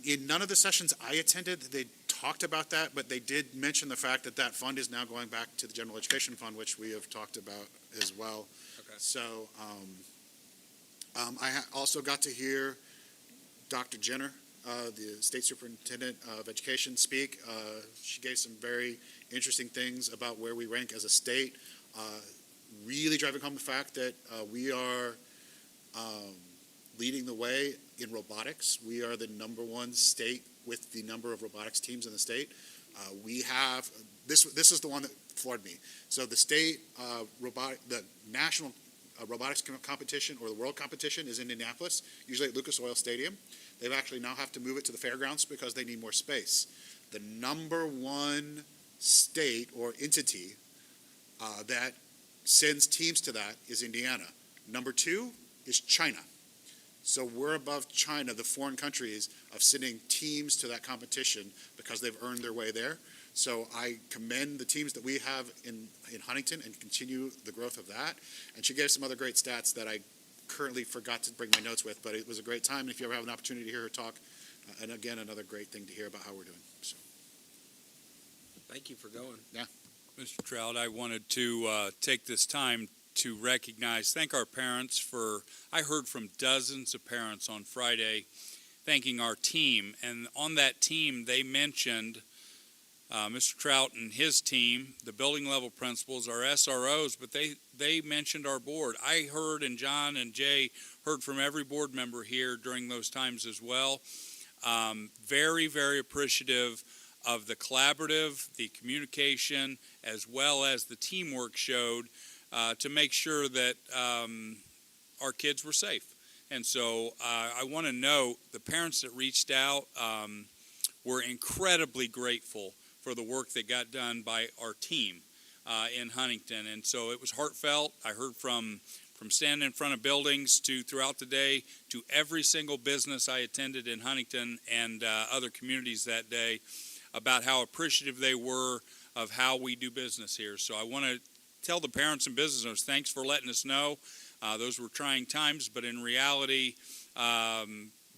in none of the sessions I attended, they talked about that, but they did mention the fact that that fund is now going back to the general education fund, which we have talked about as well. Okay. So I also got to hear Dr. Jenner, the State Superintendent of Education, speak. She gave some very interesting things about where we rank as a state, really driving home the fact that we are leading the way in robotics. We are the #1 state with the number of robotics teams in the state. We have, this is the one that floored me. So the state the national robotics competition or the world competition is in Indianapolis, usually at Lucas Oil Stadium. They've actually now have to move it to the fairgrounds because they need more space. The #1 state or entity that sends teams to that is Indiana. #2 is China. So we're above China, the foreign countries, of sending teams to that competition because they've earned their way there. So I commend the teams that we have in Huntington and continue the growth of that. And she gave some other great stats that I currently forgot to bring my notes with, but it was a great time. And if you ever have an opportunity to hear her talk, and again, another great thing to hear about how we're doing. So. Thank you for going. Yeah. Mr. Trout, I wanted to take this time to thank our parents for, I heard from dozens of parents on Friday thanking our team. And on that team, they mentioned Mr. Trout and his team, the building level principals, our SROs, but they mentioned our board. I heard, and John and Jay heard from every board member here during those times as well. Very, very appreciative of the collaborative, the communication, as well as the teamwork showed to make sure that our kids were safe. And so I want to note the parents that reached out were incredibly grateful for the work that got done by our team in Huntington. And so it was heartfelt. I heard from standing in front of buildings to throughout the day to every single business I attended in Huntington and other communities that day about how appreciative they were of how we do business here. So I want to tell the parents and business owners, thanks for letting us know. Those were trying times, but in reality,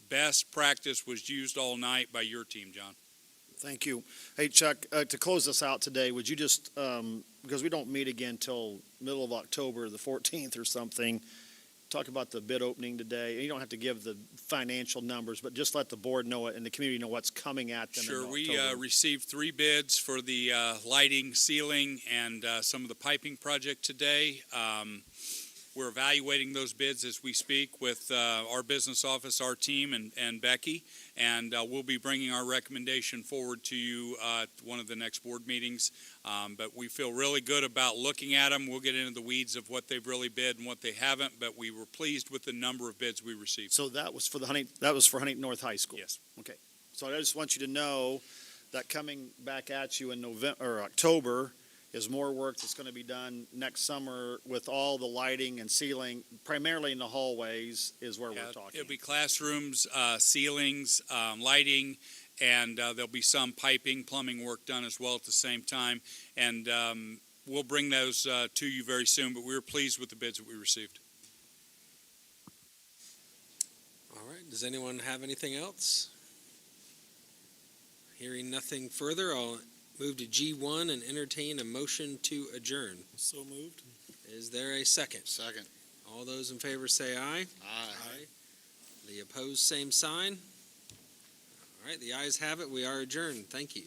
best practice was used all night by your team, John. Thank you. Hey, Chuck, to close this out today, would you just, because we don't meet again till middle of October, the 14th or something, talk about the bid opening today? You don't have to give the financial numbers, but just let the board know it and the community know what's coming at them. Sure, in we October. received 3 bids for the lighting, ceiling, and some of the piping project today. We're evaluating those bids as we speak with our business office, our team, and Becky, and we'll be bringing our recommendation forward to you at one of the next board meetings. But we feel really good about looking at them. We'll get into the weeds of what they've really bid and what they haven't, but we were pleased with the number of bids we received. So that was for Huntington North High School? Yes. Okay. So I just want you to know that coming back at you in November or October is more work that's going to be done next summer with all the lighting and ceiling, primarily in the hallways is where we're talking. It'll be classrooms, ceilings, lighting, and there'll be some piping, plumbing work done as well at the same time. And we'll bring those to you very soon, but we were pleased with the bids that we received. All right, does anyone have anything else? Hearing nothing further, I'll move to G1 and entertain a motion to adjourn. So moved. Is there a second? Second. All those in favor say aye. Aye. The opposed, same sign. All right, the ayes have it. We are adjourned. Thank you.